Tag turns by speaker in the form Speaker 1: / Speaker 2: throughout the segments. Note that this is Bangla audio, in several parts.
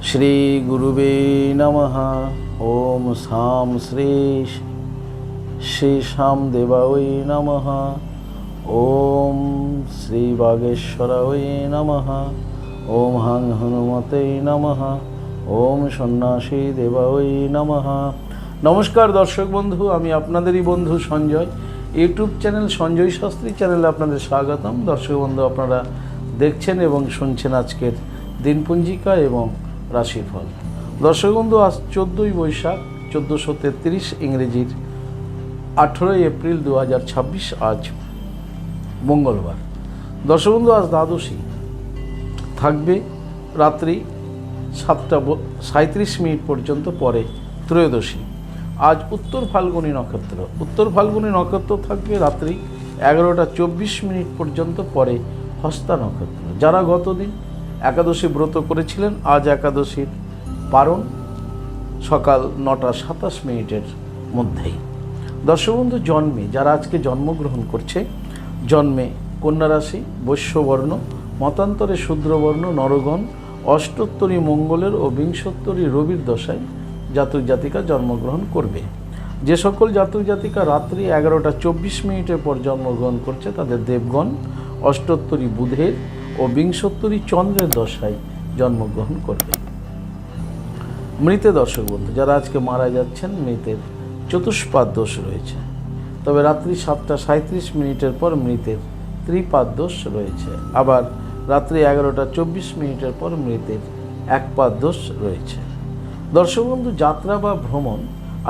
Speaker 1: শ্রী গুরুবে নমঃ। ওম সাম শ্রী শ্যাম দেবায় নমঃ। ওম শ্রী বাগেশ্বরায় নমঃ। ওম হাং হনুমতে নমঃ। ওম সন্ন্যাসী দেবায় নমঃ। নমস্কার দর্শক বন্ধু, আমি আপনাদেরই বন্ধু সঞ্জয়। ইউটিউব চ্যানেল সঞ্জয় শাস্ত্রী চ্যানেলে আপনাদের স্বাগতম। দর্শক বন্ধু, আপনারা দেখছেন এবং শুনছেন আজকের দিনপঞ্জিকা এবং রাশিফল। দর্শক বন্ধু, আজ 14ই বৈশাখ 1433 ইংরেজির 18ই এপ্রিল 2026, আজ মঙ্গলবার। দর্শক বন্ধু, আজ দ্বাদশী থাকবে রাত্রি 7:37 পর্যন্ত, পরে ত্রয়োদশী। আজ উত্তর ফাল্গুনী নক্ষত্র। উত্তর ফাল্গুনী নক্ষত্র থাকবে রাত্রি 11:24 পর্যন্ত, পরে হস্তা নক্ষত্র। যারা গতদিন একাদশী ব্রত করেছিলেন, আজ একাদশীর পারণ সকাল 9:27 মধ্যেই। দর্শক বন্ধু, জন্মে যারা আজকে জন্মগ্রহণ করছে, জন্মে কন্যা রাশি, বৈশ্যবর্ণ, মতান্তরে শূদ্রবর্ণ, নরগণ, অষ্টোত্তরী মঙ্গলের ও বিংশোত্তরী রবির দশায় জাতক জাতিকা জন্মগ্রহণ করবে। যে সকল জাতক জাতিকা রাত্রি 11:24 পর জন্মগ্রহণ করছে, তাদের দেবগণ অষ্টোত্তরী বুধের ও বিংশোত্তরী চন্দ্রের দশায় জন্মগ্রহণ করবে। মৃতে দর্শক বন্ধু, যারা আজকে মারা যাচ্ছেন, মৃতের চতুষ্পাদ দোষ রয়েছে। তবে রাত্রি 7:37 পর মৃতের ত্রিপাদ দোষ রয়েছে। আবার রাত্রি 11:24 পর মৃতের একপাদ দোষ রয়েছে। দর্শক বন্ধু, যাত্রা বা ভ্রমণ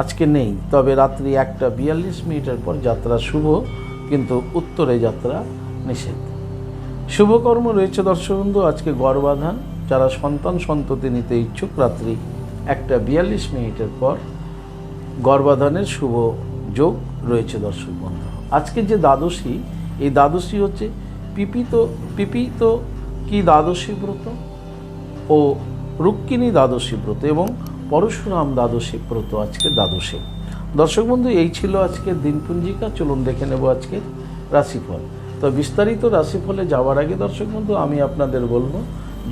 Speaker 1: আজকে নেই, তবে রাত্রি 1:42 পর যাত্রা শুভ, কিন্তু উত্তরে যাত্রা নিষেধ। শুভকর্ম রয়েছে দর্শক বন্ধু আজকে গর্ভাধান। যারা সন্তান সন্ততি নিতে ইচ্ছুক, রাত্রি 1:42 পর গর্ভাধানের শুভ যোগ রয়েছে দর্শক বন্ধু। আজকে যে দ্বাদশী, এই দ্বাদশী হচ্ছে পিপিত কি দ্বাদশী ব্রত ও রুক্মিণী দ্বাদশী ব্রত এবং পরশুরাম দ্বাদশী ব্রত আজকে দ্বাদশী। দর্শক বন্ধু, এই ছিল আজকের দিনপঞ্জিকা। চলুন দেখে নেব আজকের রাশিফল। তো বিস্তারিত রাশিফলে যাওয়ার আগে দর্শক বন্ধু, আমি আপনাদের বলবো,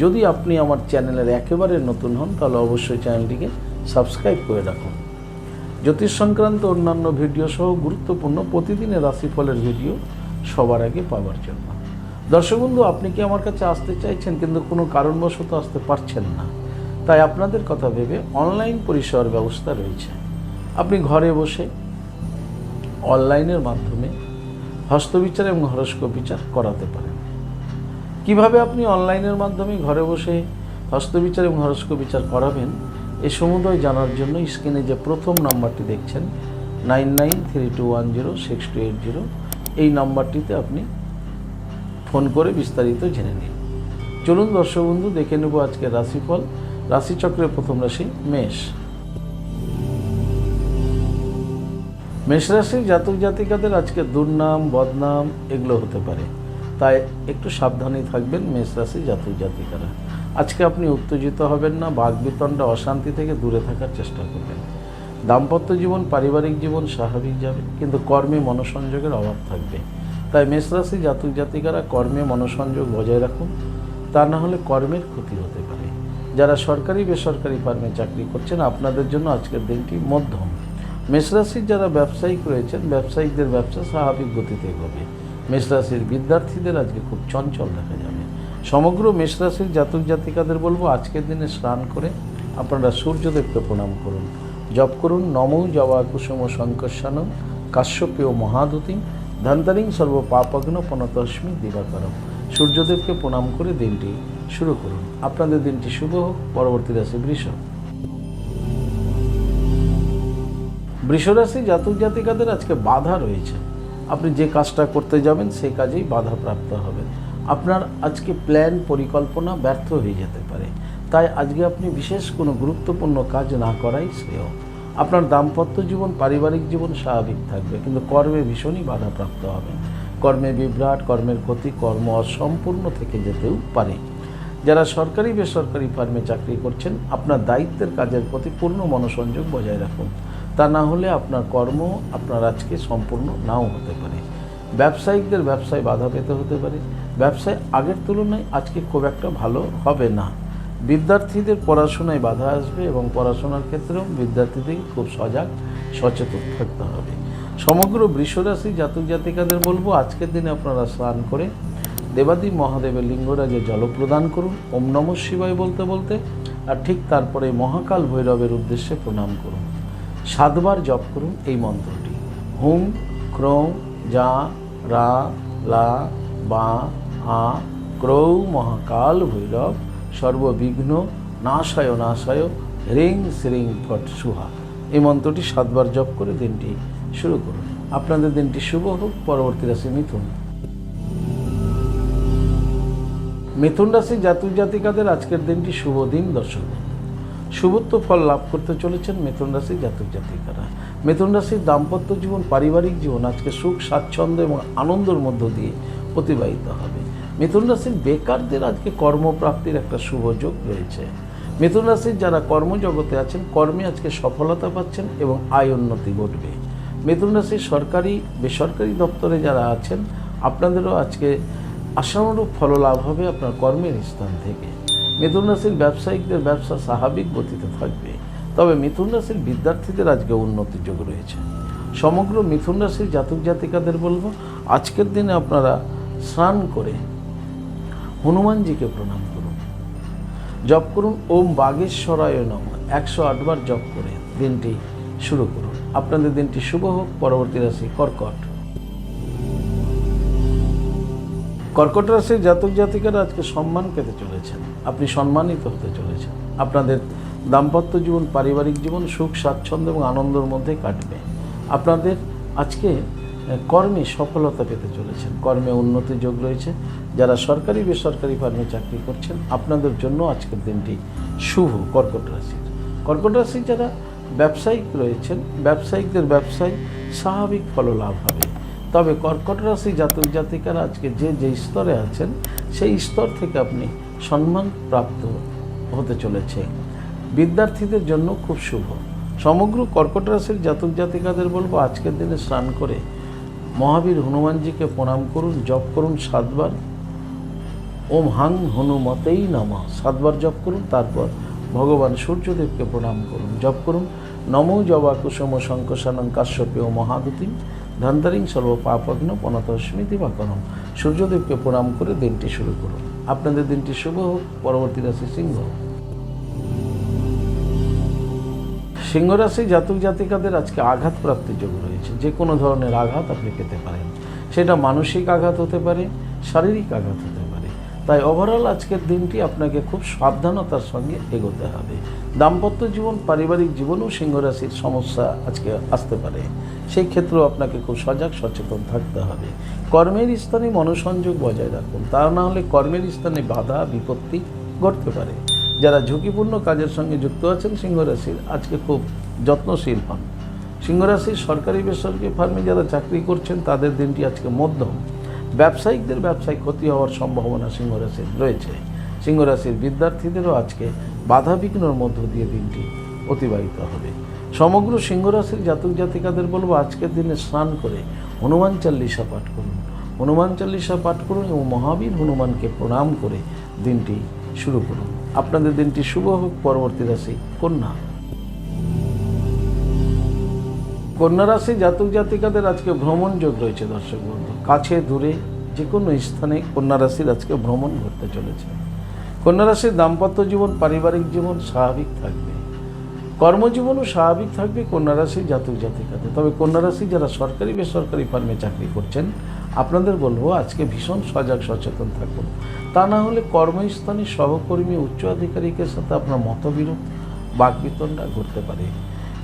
Speaker 1: যদি আপনি আমার চ্যানেলের একেবারে নতুন হন, তাহলে অবশ্যই চ্যানেলটিকে সাবস্ক্রাইব করে রাখুন। জ্যোতিষ সংক্রান্ত অন্যান্য ভিডিও সহ গুরুত্বপূর্ণ প্রতিদিনের রাশিফলের ভিডিও সবার আগে পাওয়ার জন্য। দর্শক বন্ধু, আপনি কি আমার কাছে আসতে চাইছেন কিন্তু কোনো কারণবশত আসতে পারছেন না, তাই আপনাদের কথা ভেবে অনলাইন পরিষেবার ব্যবস্থা রয়েছে। আপনি ঘরে বসে অনলাইনের মাধ্যমে হস্তবিচার এবং হরস্কোপ বিচার করাতে পারেন। কিভাবে আপনি অনলাইনের মাধ্যমে ঘরে বসে হস্তবিচার এবং হরস্কোপ বিচার করাবেন, এই সমুদয় জানার জন্য স্ক্রিনে যে প্রথম নাম্বারটি দেখছেন 9932106280, এই নাম্বারটিতে আপনি ফোন করে বিস্তারিত জেনে নিন। চলুন দর্শক বন্ধু, দেখে নেব আজকের রাশিফল। রাশিচক্রের প্রথম রাশি মেষ। মেষ রাশির জাতক জাতিকাদের আজকে দুর্নাম, বদনাম এগুলো হতে পারে, তাই একটু সাবধানে থাকবেন মেষ রাশির জাতক জাতিকারা। আজকে আপনি উত্তেজিত হবেন না, বাকবিতণ্ডা, অশান্তি থেকে দূরে থাকার চেষ্টা করবেন। দাম্পত্য জীবন, পারিবারিক জীবন স্বাভাবিক যাবে, কিন্তু কর্মে মনোসংযোগের অভাব থাকবে। তাই মেষ রাশির জাতক জাতিকারা কর্মে মনোসংযোগ বজায় রাখুন, তা না হলে কর্মের ক্ষতি হতে পারে। যারা সরকারি বেসরকারি ফার্মে চাকরি করছেন, আপনাদের জন্য আজকের দিনটি মধ্যম। মেষরাশির যারা ব্যবসায়িক রয়েছেন, ব্যবসায়িকদের ব্যবসা স্বাভাবিক গতিতে হবে। মেষরাশির বিদ্যার্থীদের আজকে খুব চঞ্চল দেখা যাবে। সমগ্র মেষরাশির জাতক জাতিকাদের বলবো, আজকের দিনে স্নান করে আপনারা সূর্যদেবকে প্রণাম করুন, জপ করুন নমো জবা কুসুম শঙ্কর্ষণম কাশ্যপেয় মহাদুতিং ধন্তারিং সর্ব পাপগ্ন পনতস্মি দিবাকরম। সূর্যদেবকে প্রণাম করে দিনটি শুরু করুন। আপনাদের দিনটি শুভ হোক। পরবর্তী রাশি বৃষ। বৃষরাশি জাতক জাতিকাদের আজকে বাধা রয়েছে। আপনি যে কাজটা করতে যাবেন সেই কাজেই বাধা প্রাপ্ত হবেন। আপনার আজকে প্ল্যান, পরিকল্পনা ব্যর্থ হয়ে যেতে পারে, তাই আজকে আপনি বিশেষ কোনো গুরুত্বপূর্ণ কাজ না করাই শ্রেয়। আপনার দাম্পত্য জীবন, পারিবারিক জীবন স্বাভাবিক থাকবে, কিন্তু কর্মে ভীষণই বাধাপ্রাপ্ত হবেন। কর্মে বিভ্রাট, কর্মের ক্ষতি, কর্ম অসম্পূর্ণ থেকে যেতেও পারে। যারা সরকারি বেসরকারি ফার্মে চাকরি করছেন, আপনার দায়িত্বের কাজের প্রতি পূর্ণ মনোসংযোগ বজায় রাখুন, তা না হলে আপনার কর্ম আপনার আজকে সম্পূর্ণ নাও হতে পারে। ব্যবসায়িকদের ব্যবসায় বাধা পেতে হতে পারে। ব্যবসায় আগের তুলনায় আজকে খুব একটা ভালো হবে না। বিদ্যার্থীদের পড়াশোনায় বাধা আসবে এবং পড়াশোনার ক্ষেত্রেও বিদ্যার্থীদের খুব সজাগ সচেতন থাকতে হবে। সমগ্র বৃষরাশি জাতক জাতিকাদের বলবো আজকের দিনে আপনারা স্নান করে দেবাদিদেব মহাদেবের লিঙ্গরাজে জল প্রদান করুন ওম নমঃ শিবায় বলতে বলতে, আর ঠিক তারপরে মহাকাল ভৈরবের উদ্দেশ্যে প্রণাম করুন। 7 বার জপ করুন এই মন্ত্রটি, হুম ক্রৌঁ যা রা লা বা আ ক্রৌ মহাকাল ভৈরব সর্ববিঘ্ন নাশায় নাশায় হ্রিং শ্রীং ফট সুহা। এই মন্ত্রটি 7 বার জপ করে দিনটি শুরু করুন। আপনাদের দিনটি শুভ হোক। পরবর্তী রাশি মিথুন। মিথুন রাশি জাতক জাতিকাদের আজকের দিনটি শুভ দিন। দর্শক শুভত্ব ফল লাভ করতে চলেছেন মিথুন রাশি জাতক জাতিকারা। মিথুন রাশির দাম্পত্য জীবন, পারিবারিক জীবন আজকে সুখ স্বাচ্ছন্দ্য এবং আনন্দের মধ্য দিয়ে অতিবাহিত হবে। মিথুন রাশির বেকারদের আজকে কর্মপ্রাপ্তির একটা শুভ যোগ রয়েছে। মিথুন রাশির যারা কর্মজগতে আছেন, কর্মে আজকে সফলতা পাচ্ছেন এবং আয় উন্নতি ঘটবে। মিথুন রাশির সরকারি বেসরকারি দপ্তরে যারা আছেন, আপনাদেরও আজকে আশানুরূপ ফললাভ হবে আপনার কর্মের স্থান থেকে। মিথুন রাশির ব্যবসায়িকদের ব্যবসা স্বাভাবিক গতিতে থাকবে, তবে মিথুন রাশির বিদ্যার্থীদের আজকে উন্নতির যোগ রয়েছে। সমগ্র মিথুন রাশির জাতক জাতিকাদের বলবো আজকের দিনে আপনারা স্নান করে হনুমানজিকে প্রণাম করুন, জপ করুন ওম বাগেশ্বরায় নমঃ 108 বার জপ করে দিনটি শুরু করুন। আপনাদের দিনটি শুভ হোক। পরবর্তী রাশি কর্কট। কর্কট রাশির জাতক জাতিকারা আজকে সম্মান পেতে চলেছেন, আপনি সম্মানিত হতে চলেছেন। আপনাদের দাম্পত্য জীবন, পারিবারিক জীবন সুখ স্বাচ্ছন্দ্য এবং আনন্দের মধ্যে কাটবে। আপনাদের আজকে কর্মে সফলতা পেতে চলেছেন, কর্মে উন্নতির যোগ রয়েছে। যারা সরকারি বেসরকারি ফার্মে চাকরি করছেন, আপনাদের জন্য আজকের দিনটি শুভ। কর্কট রাশির যারা ব্যবসায়িক রয়েছেন, ব্যবসায়িকদের ব্যবসায় স্বাভাবিক ফললাভ হবে। তবে কর্কট রাশি জাতক জাতিকারা আজকে যে স্তরে আছেন, সেই স্তর থেকে আপনি সম্মান প্রাপ্ত হতে চলেছে। বিদ্যার্থীদের জন্য খুব শুভ। সমগ্র কর্কট রাশির জাতক জাতিকাদের বলবো আজকের দিনে স্নান করে মহাবীর হনুমানজিকে প্রণাম করুন, জপ করুন 7 বার ওম হাং হনুমতেই নমঃ 7 বার জপ করুন। তারপর ভগবান সূর্যদেবকে প্রণাম করুন, জপ করুন নমো জবা কুসুম শঙ্কশানং কাশ্যপেয় মহাদুতিম ধন্তারিং সর্ব পাপগ্ন পনতস্মি দিবাকরম। সূর্যদেবকে প্রণাম করে দিনটি শুরু করুন। আপনাদের দিনটি শুভ হোক। পরবর্তী রাশি সিংহ। সিংহ রাশি জাতক জাতিকাদের আজকে আঘাত প্রাপ্তির যোগ রয়েছে। যে কোনো ধরনের আঘাত আপনি পেতে পারেন, সেটা মানসিক আঘাত হতে পারে, শারীরিক আঘাত হতে পারে। তাই ওভারঅল আজকের দিনটি আপনাকে খুব সাবধানতার সঙ্গে এগোতে হবে। দাম্পত্য জীবন, পারিবারিক জীবনেও সিংহ রাশির সমস্যা আজকে আসতে পারে, সেই ক্ষেত্রেও আপনাকে খুব সজাগ সচেতন থাকতে হবে। কর্মের স্থানে মনোসংযোগ বজায় রাখুন, তা না হলে কর্মের স্থানে বাধা বিপত্তি ঘটতে পারে। যারা ঝুঁকিপূর্ণ কাজের সঙ্গে যুক্ত আছেন সিংহ রাশির, আজকে খুব যত্নশীল হন। সিংহ রাশির সরকারি বেসরকারি ফার্মে যারা চাকরি করছেন, তাদের দিনটি আজকে মধ্যম। ব্যবসায়িকদের ব্যবসায় ক্ষতি হওয়ার সম্ভাবনা সিংহ রাশির রয়েছে। সিংহ রাশির বিদ্যার্থীদেরও আজকে বাধা বিঘ্নর মধ্য দিয়ে দিনটি অতিবাহিত হবে। সমগ্র সিংহ রাশির জাতক জাতিকাদের বলবো আজকের দিনে স্নান করে হনুমান চাল্লিশা পাঠ করুন, হনুমান চাল্লিশা পাঠ করুন এবং মহাবীর হনুমানকে প্রণাম করে দিনটি শুরু করুন। আপনাদের দিনটি শুভ হোক। পরবর্তী রাশি কন্যা। কন্যা রাশি জাতক জাতিকাদের আজকে ভ্রমণ যোগ রয়েছে। দর্শক বন্ধু, কাছে দূরে যে কোনো স্থানে কন্যা রাশির আজকে ভ্রমণ ঘটতে চলেছে। কন্যা রাশির দাম্পত্য জীবন, পারিবারিক জীবন স্বাভাবিক থাকবে, কর্মজীবনও স্বাভাবিক থাকবে কন্যা রাশির জাতক জাতিকাদের। তবে কন্যা রাশি যারা সরকারি বেসরকারি ফার্মে চাকরি করছেন, আপনাদের বলবো আজকে ভীষণ সজাগ সচেতন থাকুন। তা না হলে কর্মস্থানে সহকর্মী উচ্চ আধিকারিকের সাথে আপনার মতবিরোধ বাকবিতণ্ডা ঘটতে পারে।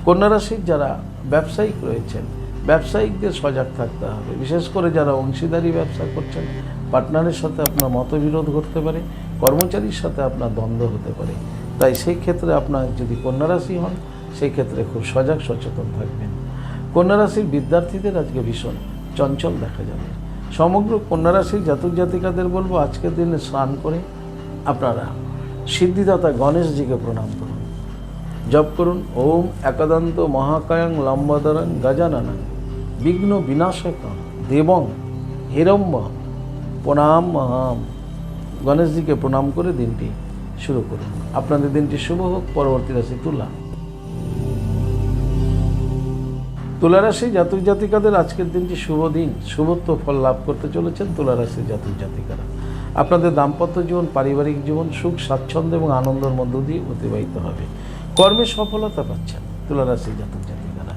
Speaker 1: কন্যা রাশির যারা ব্যবসায়িক রয়েছেন, ব্যবসায়িকদের সজাগ থাকতে হবে। বিশেষ করে যারা অংশীদারি ব্যবসা করছেন, পার্টনারের সাথে আপনার মতবিরোধ ঘটতে পারে, কর্মচারীর সাথে আপনার দ্বন্দ্ব হতে পারে। তাই সেই ক্ষেত্রে আপনার যদি কন্যা রাশি হন, সেই ক্ষেত্রে খুব সজাগ সচেতন থাকবেন। কন্যা রাশির বিদ্যার্থীদের আজকে ভীষণ চঞ্চল দেখা যাবে। সমগ্র কন্যা রাশির জাতক জাতিকাদের বলবো আজকের দিনে স্নান করে আপনারা সিদ্ধিদাতা গণেশজিকে প্রণাম করুন, জপ করুন ওম একাদন্ত মহাকায়ং লম্বদরং গজাননং বিঘ্ন বিনাশকং দেবং হিরম্ব প্রণাম মহাম। গণেশজিকে প্রণাম করে দিনটি শুরু করুন। আপনাদের দিনটি শুভ হোক। পরবর্তী রাশি তুলা। তুলা রাশি জাতক জাতিকাদের আজকের দিনটি শুভ দিন, শুভত্ব ফল লাভ করতে চলেছেন তুলা রাশির জাতক জাতিকারা। আপনাদের দাম্পত্য জীবন, পারিবারিক জীবন সুখ, স্বাচ্ছন্দ্য এবং আনন্দের মধ্য দিয়ে অতিবাহিত হবে। কর্মে সফলতা পাচ্ছেন তুলা রাশির জাতক জাতিকারা।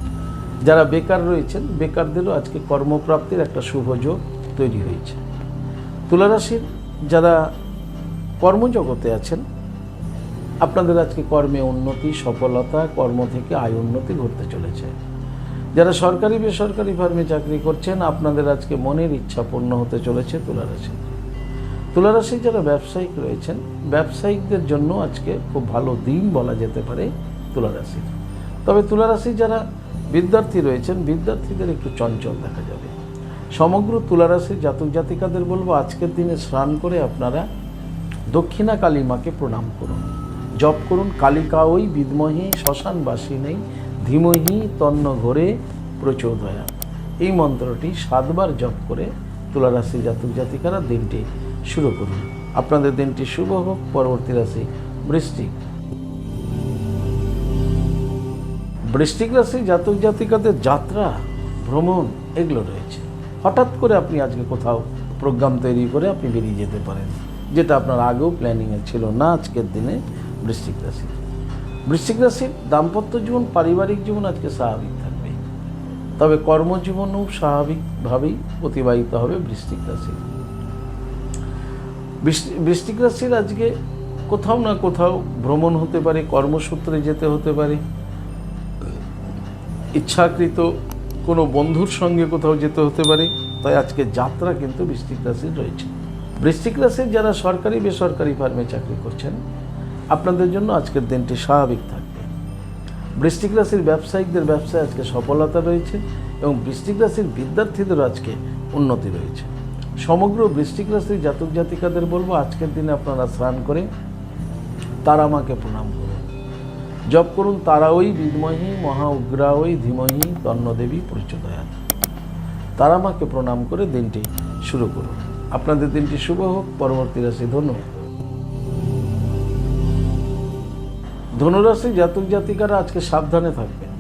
Speaker 1: যারা বেকার রয়েছেন, বেকারদেরও আজকে কর্মপ্রাপ্তির একটা শুভ যোগ তৈরি হয়েছে। তুলা রাশির যারা কর্মজগতে আছেন, আপনাদের আজকে কর্মে উন্নতি, সফলতা, কর্ম থেকে আয় উন্নতি ঘটতে চলেছে। যারা সরকারি বেসরকারি ফার্মে চাকরি করছেন, আপনাদের আজকে মনের ইচ্ছা পূর্ণ হতে চলেছে তুলা রাশি। তুলা রাশি যারা ব্যবসায়িক রয়েছেন, ব্যবসায়িকদের জন্য আজকে খুব ভালো দিন বলা যেতে পারে তুলা রাশির। তবে তুলা রাশি যারা বিদ্যার্থী রয়েছেন, বিদ্যার্থীদের একটু চঞ্চল দেখা যাবে। সমগ্র তুলা রাশির জাতক জাতিকাদের বলবো, আজকের দিনে স্নান করে আপনারা দক্ষিণা কালী মাকে প্রণাম করুন, জপ করুন কালিকা ওই বিদ্মহি শ্মশানবাসিনী ধীমহি তন্ন ঘোরে প্রচোদয়া। এই মন্ত্রটি 7 বার জপ করে তুলা রাশি জাতক জাতিকারা দিনটি শুরু করুন। আপনাদের দিনটি শুভ হোক। পরবর্তী রাশি বৃশ্চিক। বৃশ্চিক রাশি জাতক জাতিকাদের যাত্রা, ভ্রমণ এগুলো রয়েছে। হঠাৎ করে আপনি আজকে কোথাও প্রোগ্রাম তৈরি করে আপনি বেরিয়ে যেতে পারেন, যেটা আপনার আগেও প্ল্যানিংয়ে ছিল না আজকের দিনে বৃশ্চিক রাশি। বৃশ্চিক রাশির দাম্পত্য জীবন, পারিবারিক জীবন আজকে স্বাভাবিক থাকবে, তবে কর্মজীবনও স্বাভাবিকভাবেই অতিবাহিত হবে বৃশ্চিক রাশি। বৃশ্চিক রাশির আজকে কোথাও না কোথাও ভ্রমণ হতে পারে, কর্মসূত্রে যেতে হতে পারে, ইচ্ছাকৃত কোনো বন্ধুর সঙ্গে কোথাও যেতে হতে পারে। তাই আজকে যাত্রা কিন্তু বৃশ্চিক রাশির রয়েছে। বৃশ্চিক রাশির যারা সরকারি বেসরকারি ফার্মে চাকরি করছেন, আপনাদের জন্য আজকের দিনটি স্বাভাবিক থাকবে। বৃশ্চিক রাশির ব্যবসায়িকদের ব্যবসায় আজকে সফলতা রয়েছে এবং বৃশ্চিক রাশির বিদ্যার্থীদেরও আজকে উন্নতি রয়েছে। সমগ্র বৃশ্চিক রাশির জাতক জাতিকাদের বলবো, আজকের দিনে আপনারা স্নান করে তারা মাকে প্রণাম করুন, জপ করুন তারা ওই বিদ্মহি মহা উগ্রা ওই ধীমহি তন্নদেবী প্রচোদয়া। তারা মাকে প্রণাম করে দিনটি শুরু করুন। আপনাদের দিনটি শুভ হোক। পরবর্তী রাশি ধনু। ধনুরাশি জাতক জাতিকারা আজকে সাবধানে থাকবেন,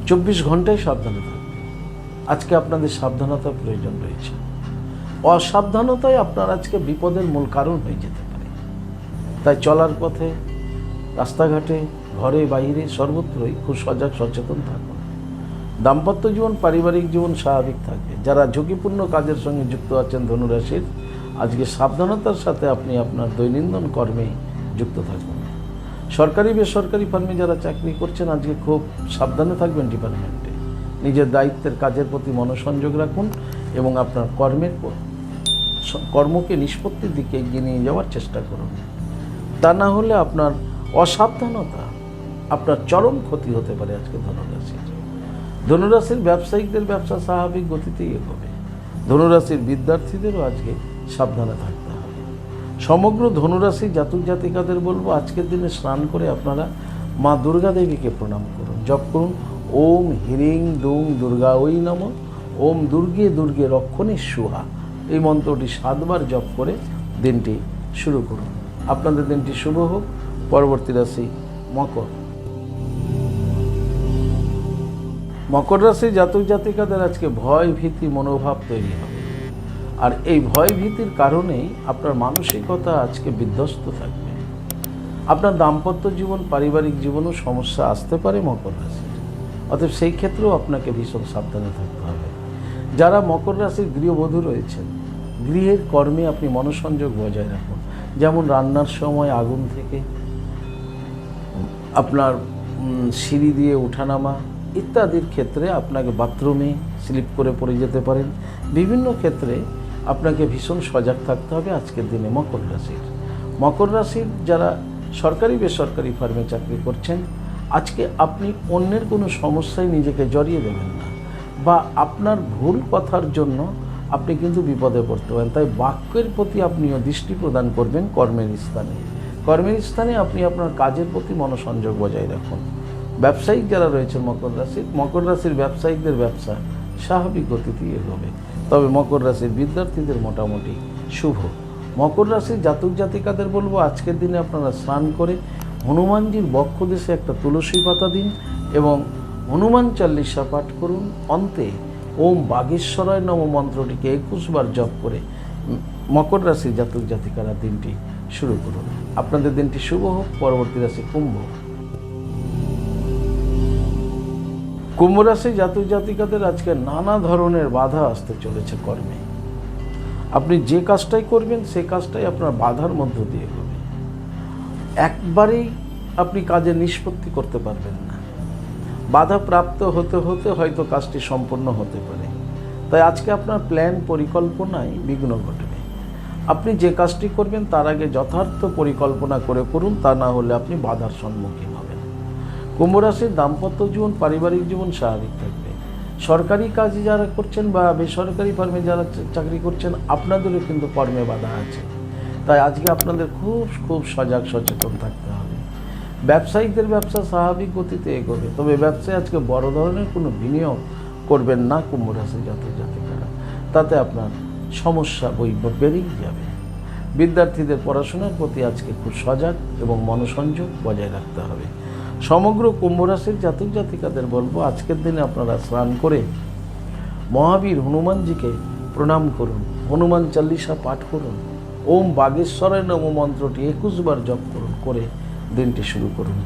Speaker 1: 24 ঘন্টায় সাবধানে থাকবেন। আজকে আপনাদের সাবধানতার প্রয়োজন রয়েছে। অসাবধানতাই আপনার আজকে বিপদের মূল কারণ হয়ে যেতে পারে। তাই চলার পথে, রাস্তাঘাটে, ঘরে বাইরে সর্বত্রই খুব সজাগ সচেতন থাকুন। দাম্পত্য জীবন, পারিবারিক জীবন স্বাভাবিক থাকবে। যারা ঝুঁকিপূর্ণ কাজের সঙ্গে যুক্ত আছেন ধনুরাশির, আজকে সাবধানতার সাথে আপনি আপনার দৈনন্দিন কর্মে যুক্ত থাকুন। সরকারি বেসরকারি ফার্মে যারা চাকরি করছেন, আজকে খুব সাবধানে থাকবেন ডিপার্টমেন্টে। নিজের দায়িত্বের কাজের প্রতি মনোসংযোগ রাখুন এবং আপনার কর্মকে নিষ্পত্তির দিকে এগিয়ে নিয়ে যাওয়ার চেষ্টা করুন। তা না হলে আপনার অসাবধানতা আপনার চরম ক্ষতি হতে পারে আজকে ধনুরাশির। ধনুরাশির ব্যবসায়িকদের ব্যবসা স্বাভাবিক গতিতেই এগোবে। ধনুরাশির বিদ্যার্থীদেরও আজকে সাবধানে থাকতে হবে। সমগ্র ধনুরাশি জাতক জাতিকাদের বলবো, আজকের দিনে স্নান করে আপনারা মা দুর্গা দেবীকে প্রণাম করুন, জপ করুন ওম হিরিং দুং দুর্গা ওই নম, ওম দুর্গে দুর্গে রক্ষণী সুহা। এই মন্ত্রটি 7 বার জপ করে দিনটি শুরু করুন। আপনাদের দিনটি শুভ হোক। পরবর্তী রাশি মকর। মকর রাশি জাতক জাতিকাদের আজকে ভয় ভীতি মনোভাব তৈরি হবে, আর এই ভয় ভীতির কারণেই আপনার মানসিকতা আজকে বিধ্বস্ত থাকবে। আপনার দাম্পত্য জীবন, পারিবারিক জীবনও সমস্যা আসতে পারে মকর রাশির। অতএব সেই ক্ষেত্রেও আপনাকে ভীষণ সাবধানে থাকতে হবে। যারা মকর রাশির গৃহবধূ রয়েছেন, গৃহের কর্মে আপনি মনোসংযোগ বজায় রাখুন। যেমন রান্নার সময় আগুন থেকে আপনার সিঁড়ি দিয়ে ওঠানামা ইত্যাদির ক্ষেত্রে আপনাকে বাথরুমে স্লিপ করে পড়ে যেতে পারেন। বিভিন্ন ক্ষেত্রে আপনাকে ভীষণ সজাগ থাকতে হবে আজকের দিনে মকর রাশির। মকর রাশির যারা সরকারি বেসরকারি ফার্মে চাকরি করছেন, আজকে আপনি অন্যের কোনো সমস্যায় নিজেকে জড়িয়ে দেবেন না, বা আপনার ভুল কথার জন্য আপনি কিন্তু বিপদে পড়তে পারেন। তাই বাক্যের প্রতি আপনিও দৃষ্টি প্রদান করবেন। কর্মের স্থানে আপনি আপনার কাজের প্রতি মনোসংযোগ বজায় রাখুন। ব্যবসায়িক যারা রয়েছেন মকর রাশির ব্যবসায়িকদের ব্যবসা স্বাভাবিক গতিতেই এগোবে। তবে মকর রাশির বিদ্যার্থীদের মোটামুটি শুভ। মকর রাশির জাতক জাতিকাদের বলবো আজকের দিনে আপনারা স্নান করে হনুমানজির বক্ষ দেশে একটা তুলসী পাতা দিন এবং হনুমান চাল্লিশা পাঠ করুন। অন্তে ওম বাগেশ্বরায় নম মন্ত্রটিকে 21 বার জপ করে মকর রাশির জাতক জাতিকারা দিনটি শুরু করুন। আপনাদের দিনটি শুভ হোক। পরবর্তী রাশি কুম্ভ। কুম্ভ রাশির জাতক জাতিকাদের আজকে নানা ধরনের বাধা আসতে চলেছে কর্মে। আপনি যে কাজটাই করবেন সেই কাজটাই আপনার বাধার মধ্য দিয়ে হবে। একবারেই আপনি কাজের নিষ্পত্তি করতে পারবেন না, বাধা প্রাপ্ত হতে হতে হয়তো কাজটি সম্পন্ন হতে পারে। তাই আজকে আপনার প্ল্যান পরিকল্পনায় বিঘ্ন ঘটবে। আপনি যে কাজটি করবেন তার আগে যথার্থ পরিকল্পনা করে করুন, তা না হলে আপনি বাধার সম্মুখীন হবেন। কুম্ভ রাশির দাম্পত্য জীবন পারিবারিক জীবন স্বাভাবিক থাকবে। সরকারি কাজে যারা করছেন বা বেসরকারি ফার্মে যারা চাকরি করছেন আপনাদেরও কিন্তু কর্মে বাধা আছে। তাই আজকে আপনাদের খুব সজাগ সচেতন থাকতে হবে। ব্যবসায়িকদের ব্যবসা স্বাভাবিক গতিতে এগোবে, তবে ব্যবসায় আজকে বড় ধরনের কোনো বিনিয়োগ করবেন না কুম্ভ রাশির জাতক জাতিকারা, তাতে আপনার সমস্যা বেড়েই যাবে। বিদ্যার্থীদের পড়াশোনার প্রতি আজকে খুব সজাগ এবং মনোসংযোগ বজায় রাখতে হবে। সমগ্র কুম্ভ রাশির জাতক জাতিকাদের বলবো আজকের দিনে আপনারা স্নান করে মহাবীর হনুমানজিকে প্রণাম করুন, হনুমান চাল্লিশা পাঠ করুন, ওম বাগেশ্বরায় নম মন্ত্রটি 21 বার জপ করুন, করে দিনটি শুরু করুন।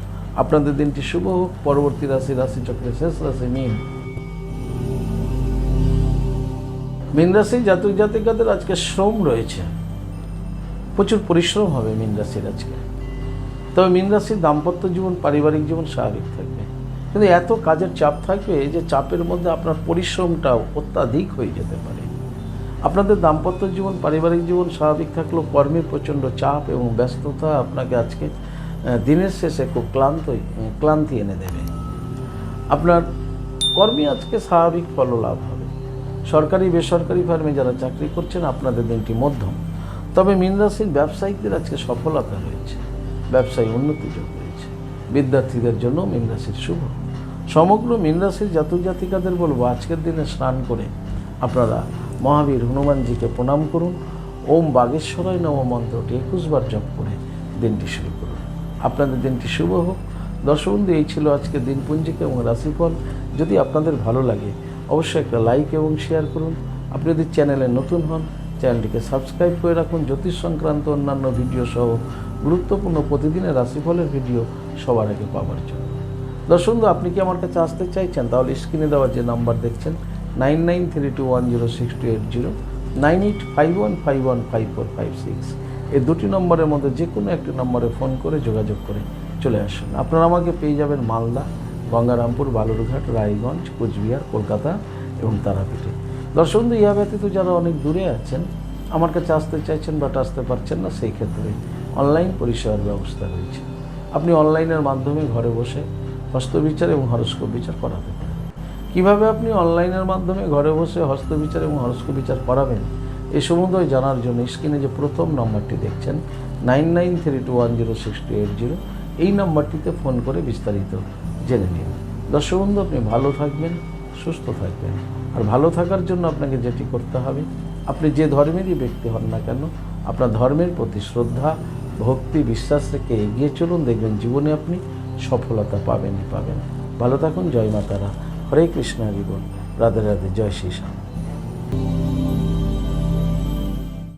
Speaker 1: আপনাদের দিনটি শুভ হোক। পরবর্তী রাশিচক্রের শেষ রাশি মীন। মীন রাশির জাতক জাতিকাদের আজকে শ্রম রয়েছে, প্রচুর পরিশ্রম হবে মীন রাশির আজকে। তবে মীন রাশির দাম্পত্য জীবন পারিবারিক জীবন স্বাভাবিক থাকবে, কিন্তু এত কাজের চাপ থাকবে যে চাপের মধ্যে আপনার পরিশ্রমটাও অত্যাধিক হয়ে যেতে পারে। আপনাদের দাম্পত্য জীবন পারিবারিক জীবন স্বাভাবিক থাকলেও কর্মের প্রচণ্ড চাপ এবং ব্যস্ততা আপনাকে আজকে দিনের শেষে খুব ক্লান্তি এনে দেবে। আপনার কর্মে আজকে স্বাভাবিক ফললাভ হবে। সরকারি বেসরকারি ফার্মে যারা চাকরি করছেন আপনাদের দিনটি মধ্যম, তবে মীন রাশির ব্যবসায়িকদের আজকে সফলতা রয়েছে, ব্যবসায়ী উন্নতি যোগ রয়েছে। বিদ্যার্থীদের জন্য মীন রাশির শুভ। সমগ্র মীন রাশির জাতক জাতিকাদের বলবো আজকের দিনে স্নান করে আপনারা মহাবীর হনুমানজিকে প্রণাম করুন, ওম বাগেশ্বরায় নম মন্ত্রটি 21 বার জপ করে দিনটি শুরু করুন। আপনাদের দিনটি শুভ হোক। দর্শক বন্ধু, এই ছিল আজকে দিনপঞ্জিকা এবং রাশিফল। যদি আপনাদের ভালো লাগে অবশ্যই একটা লাইক এবং শেয়ার করুন। আপনি যদি চ্যানেলে নতুন হন চ্যানেলটিকে সাবস্ক্রাইব করে রাখুন। জ্যোতিষ সংক্রান্ত অন্যান্য ভিডিও সহ গুরুত্বপূর্ণ প্রতিদিনের রাশিফলের ভিডিও সবার আগে পাওয়ার জন্য। দর্শক বন্ধু, আপনি কি আমার কাছে আসতে চাইছেন তাহলে স্ক্রিনে দেওয়া যে নাম্বার দেখছেন 9932106280, 9851515456, এই দুটি নম্বরের মধ্যে যে কোনো একটি নম্বরে ফোন করে যোগাযোগ করে চলে আসুন। আপনারা আমাকে পেয়ে যাবেন মালদা, গঙ্গারামপুর, বালুরঘাট, রায়গঞ্জ, কোচবিহার, কলকাতা এবং তারাপীঠে। দর্শক বন্ধু, ইহা ব্যতীত যারা অনেক দূরে আছেন আমার কাছে আসতে চাইছেন বাট আসতে পারছেন না, সেই ক্ষেত্রে অনলাইন পরিষেবার ব্যবস্থা রয়েছে। আপনি অনলাইনের মাধ্যমে ঘরে বসে হস্তবিচার এবং হরস্কোপ বিচার করাতে পারেন। কীভাবে আপনি অনলাইনের মাধ্যমে ঘরে বসে হস্তবিচার এবং হরস্কোপ বিচার করাবেন এই সম্বন্ধে জানার জন্য স্ক্রিনে যে প্রথম নম্বরটি দেখছেন 9932106280, এই নম্বরটিতে ফোন করে বিস্তারিত জেনে নিন। দর্শক বন্ধু, আপনি ভালো থাকবেন, সুস্থ থাকবেন। আর ভালো থাকার জন্য আপনাকে যেটি করতে হবে, আপনি যে ধর্মেরই ব্যক্তি হন না কেন আপনার ধর্মের প্রতি শ্রদ্ধা, ভক্তি, বিশ্বাস রেখে এগিয়ে চলুন। দেখবেন জীবনে আপনি সফলতা পাবেন। ভালো থাকুন। জয় মাতারা। হরে কৃষ্ণ, হরি বল। রাধে রাধে। জয় শ্রী শ্যাম।